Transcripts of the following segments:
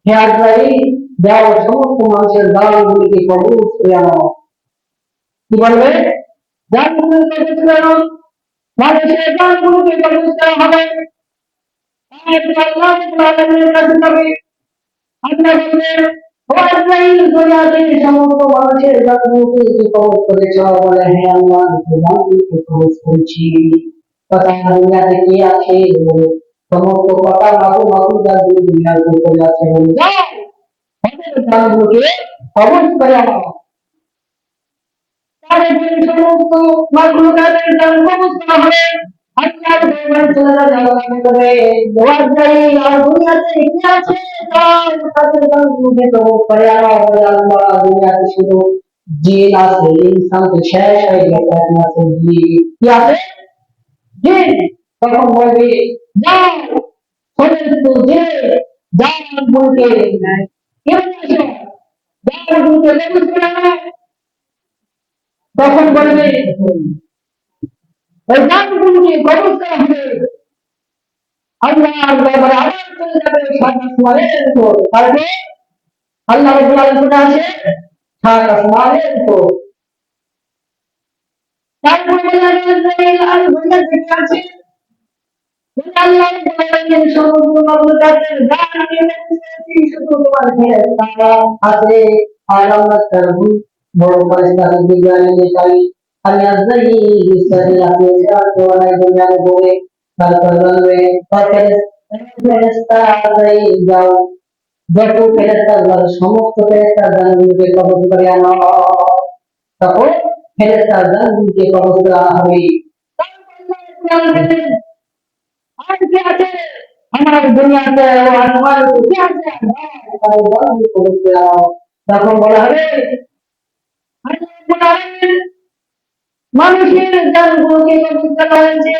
হে আজরাইল, যাও সমস্ত মানুষের দানগুলিকে কবজ করে আনো। কি বলবে? দানগুলিকে কবজ করে আনো, মানুষের দানগুলিকে কবজ করা হবে। আল্লাহ আল্লাহর কাছে যাবে। আল্লাহ বলবেন, ও আজরাইল, দুনিয়াতে সমস্ত মানুষের দানগুলিকে কবজ করেছ। বলে, হে আল্লাহ, দানগুলিকে কবজ করেছি। কথা দুনিয়াতে কি আছে? সমস্ত কথা মাকু মাকু দানগুলি দুনিয়ার উপরে আছে। যাও দানগুলিকে কবজ করে আনো। তাহলে সমস্ত মাকলুকাতের দান কবজ করা হবে। আল্লাহর দরবারে চলে যাবে, দোয়া করি আর দুনিয়াতে কি আছে তার তাদের দানগুলিকে কবজ করে আনো। আল্লাহ, দুনিয়াতে শুধু জিন আছে, ইনসান তো শেষ হয়ে গেছে, এখন আছে জিন। কি আছে? জিন। তখন বলবে, যাও সমস্ত জিন দানগুলিকে কেমন আছে দানগুলিকে কবজ করে আনো। তখন বলবে, ওই দানগুলিকে কবজ করা হবে। আল্লাহর দরবারে আবার চলে যাবে সাত আসমানের উপর। কারণে আল্লাহ রাব্বুল আলামিন আছে সাত আসমানের উপর। তারপরে বললেন, আর দুনিয়া থেকে আছে আল্লাহ রাব্বুল আলামিন সমগ্র মাখলুকাতের দান নিয়ে শুধু তোমার ফেরেশতা আছে। আর আল্লাহ তার বড় ফেরেশতা বিজ্ঞানী তাই আমি আজই বিস্তারিত আছে তো অনেক দুনিয়ার উপরে তারপর বলবে, ফেরেশতা আজই যাও, যত ফেরেশতা সমস্ত ফেরেশতার দানগুলিকে কবজ করে আনো। তখন ফেরেশতার দানগুলিকে কবজ করা হবে। আর কি আছে আমার দুনিয়াতে? আসমান কি আছে? কবজ করে আনো। তখন বলা হবে, মানুষের দানগুলোকে কবজ করা হয়েছে,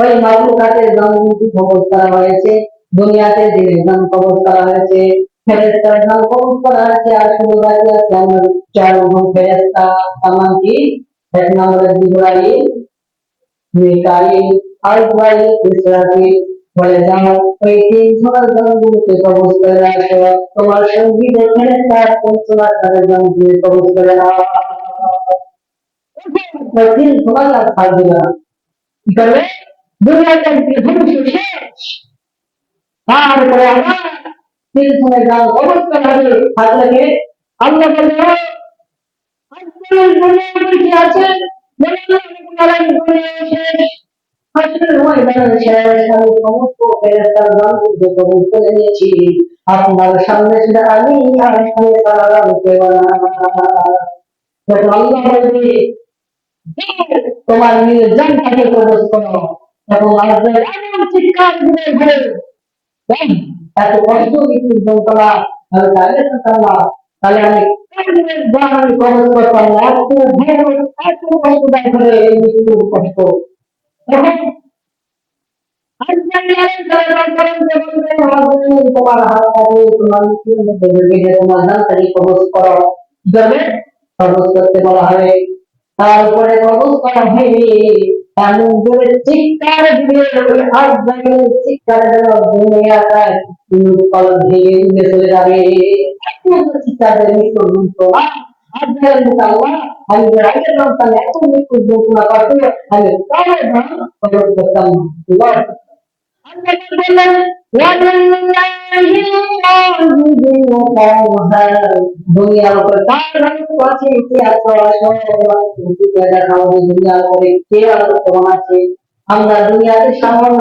ওই মাখলুকাতের দানগুলোকে কবজ করা হয়েছে। দুনিয়াতে জিনের দান কবজ করা হয়েছে, ফেরেশতার দান কবজ করা হয়েছে। আর শুধু বাকি আছে আমার চার রকম ফেরেশতা। আমার কি? এক নম্বরে জিবরাইল, মিকাইল, আজরাইল, ইসরাফিল। বলে, যাও ওই তিন জনের দানগুলোকে কবজ করে রাখো। তোমার সঙ্গীদের ফেরেশতা তোমার তাদের দানগুলোকে কবজ করে নাও। তিন জনের আর ছাড় দিবে না। কি করবে? দুনিয়াতে ধ্বংস শেষ। তারপরে আবার তিন জনের দান কবজ করা হবে। আল্লাহকে আল্লাহ বলবে, আজকের দুনিয়াতে কি আছে? দুনিয়া শেষ, হাসরের ময়দান শেষ। আমি সমস্ত ফেরেশতার দানগুলোকে কবজ করে নিয়েছি। আপনার সামনে শুধু আমি আর এখানে তারা কেউ না। যখন আল্লাহ বলবে, তোমার নিজের জানটাকে কবজ করো, তখন আল্লাহ এমন চিৎকার দিবে, এত কষ্ট মৃত্যুর যন্ত্রণা আমি তাদের না, তাহলে আমি আমি কবজ করতাম না। এত ভয়ানক, এত কষ্টদায়ক করে এই মৃত্যুর কষ্ট। তখন তোমার হাত কাটে, তোমার মৃত্যুর মধ্যে ঢুকে তোমার জানটাকে কবজ করো। কি করবে? কবজ করতে বলা হবে। তারপরে কবজ করা হবে, এমন জোরে চিৎকার দিবে, আজরাইল চিৎকার যেন দুনিয়াটা কল ভেঙে উড়ে চলে যাবে। এত চিৎকার দেবে, মৃত্যুর যন্ত্রণা। আজরাইল বলতে, আল্লাহ, আমি যে আগের জানতাম এত মৃত্যুর যন্ত্রণা করতে, আমি তাহলে কবজ করতাম না। আল্লাহ বললেন, দুনিয়ার উপরে কার রাজত্ব আছে? কে আছে? দুনিয়ার উপরে কে রাজত্ব আছে? আমরা দুনিয়াতে সামান্য